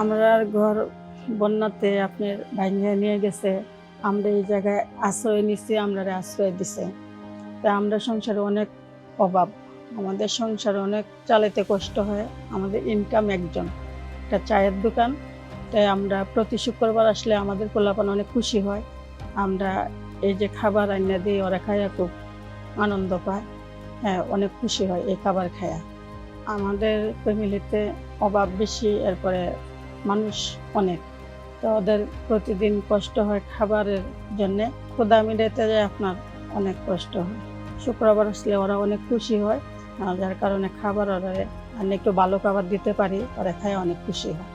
আমরার ঘর বন্যাতে আপনার ভাইঙ্গা নিয়ে গেছে। আমরা এই জায়গায় আশ্রয় নিছি, আমরারে আশ্রয় দিছে। তাই আমরা সংসারে অনেক অভাব। আমাদের সংসারে অনেক চালাইতে কষ্ট হয়। আমাদের ইনকাম একজন, একটা চায়ের দোকান। তাই আমরা প্রতি শুক্রবার আসলে আমাদের পোলাপান অনেক খুশি হয়। আমরা এই যে খাবার আইনা দিই, ওরা খাইয়া খুব আনন্দ পায়। হ্যাঁ, অনেক খুশি হয় এই খাবার খাইয়া। আমাদের ফ্যামিলিতে অভাব বেশি, এরপরে মানুষ অনেক, তো ওদের প্রতিদিন কষ্ট হয় খাবারের জন্যে। ক্ষুধা মিটাইতে যায় আপনার অনেক কষ্ট হয়। শুক্রবার আসলে ওরা অনেক খুশি হয়, যার কারণে খাবার ওরা একটু ভালো খাবার দিতে পারি, ওরা খায় অনেক খুশি হয়।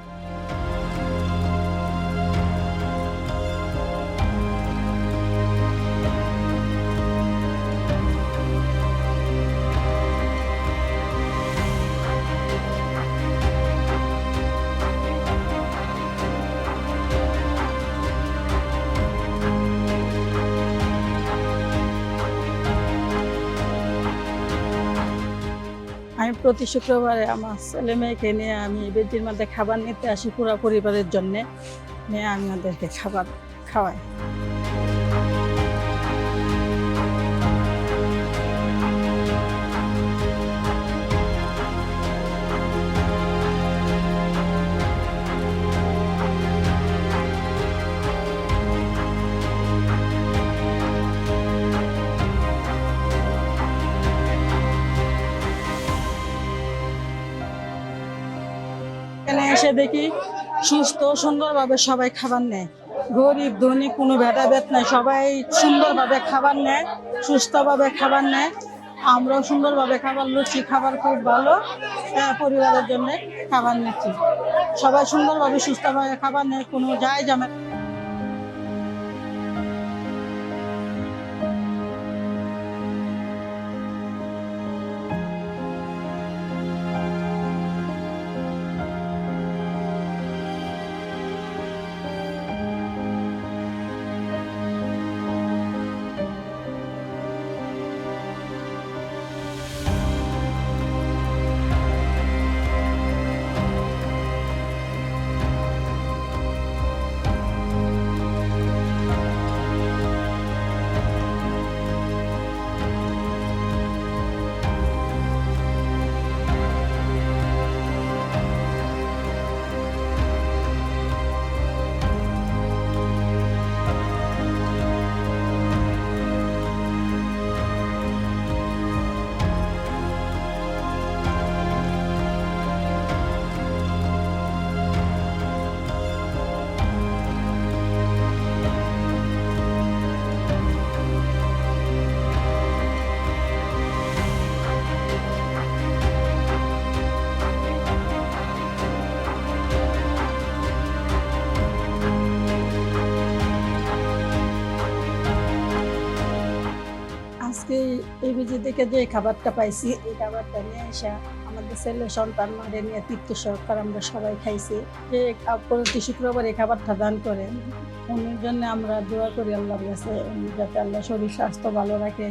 আমি প্রতি শুক্রবারে আমার ছেলে মেয়েকে নিয়ে আমি বেদির মধ্যে খাবার নিতে আসি, পুরো পরিবারের জন্যে নিয়ে আমি ওদেরকে খাবার খাওয়াই। এখানে এসে দেখি সুস্থ সুন্দরভাবে সবাই খাবার নেয়, গরিব ধনী কোনো ভেদাভেদ নাই, সবাই সুন্দরভাবে খাবার নেয়, সুস্থভাবে খাবার নেয়। আমরাও সুন্দরভাবে খাবার লুচি, খাবার খুব ভালো। পরিবারের জন্য খাবার নিচ্ছি, সবাই সুন্দরভাবে সুস্থভাবে খাবার নেয়, কোনো যায় ঝামেলা। আজকে এই বিজি থেকে যে খাবারটা পাইছি, এই খাবারটা নিয়ে এসে আমাদের ছেলে সন্তান মারে নিয়ে তৃপ্তি সহকার আমরা সবাই খাইছি। যে প্রতি শুক্রবার এই খাবারটা দান করেন, উনির জন্য আমরা দোয়া করি আল্লাহর কাছে, উনি যাতে আল্লাহ শরীর স্বাস্থ্য ভালো রাখে,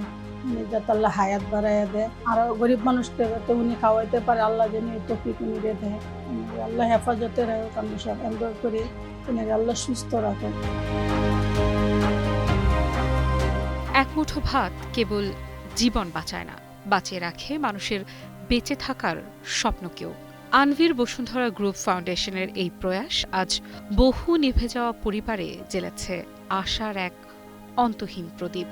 উনি যাতে আল্লাহ হায়াত বাড়াইয়া দেয়, আরো গরিব মানুষকে যাতে উনি খাওয়াইতে পারে, আল্লাহ যেন তৌফিক উনি দিয়ে দেয়, আল্লাহ হেফাজতে রাখুক। আমরা সব এনজয় করি, উনি আল্লাহ সুস্থ রাখুক। এক মুঠো ভাত কেবল জীবন বাঁচায় না, বাঁচিয়ে রাখে মানুষের বেঁচে থাকার স্বপ্নকেও। আনভির বসুন্ধরা গ্রুপ ফাউন্ডেশনের এই প্রয়াস আজ বহু নিভে যাওয়া পরিবারে জ্বেলেছে আশার এক অন্তহীন প্রদীপ।